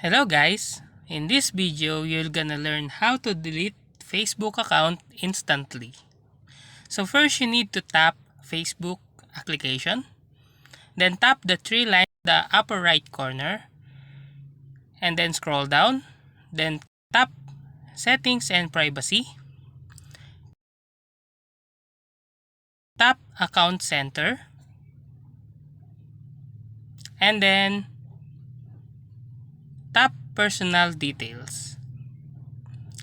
Hello guys! In this video, you're gonna learn how to delete Facebook account instantly. So first, you need to tap Facebook application. Then tap the three lines in the upper right corner. And then scroll down. Then tap Settings and Privacy. Tap Account Center. And then tap Personal Details.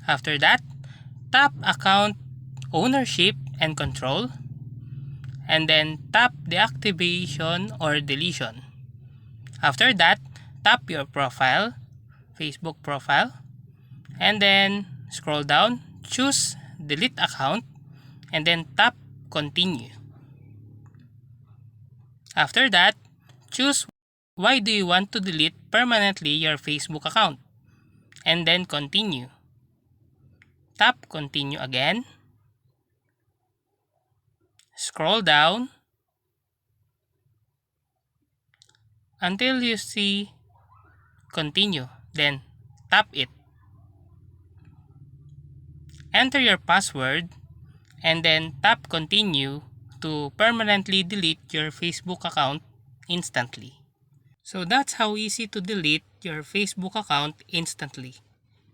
After that, tap Account Ownership and Control. And then tap Deactivation or Deletion. After that, tap your profile, Facebook profile. And then scroll down, choose Delete Account. And then tap Continue. After that, choose why do you want to delete permanently your Facebook account. And then continue. Tap Continue again. Scroll down until you see Continue. Then tap it. Enter your password and then tap Continue to permanently delete your Facebook account instantly. So that's how easy to delete your Facebook account instantly.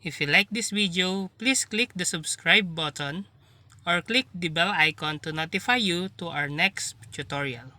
If you like this video, please click the subscribe button or click the bell icon to notify you to our next tutorial.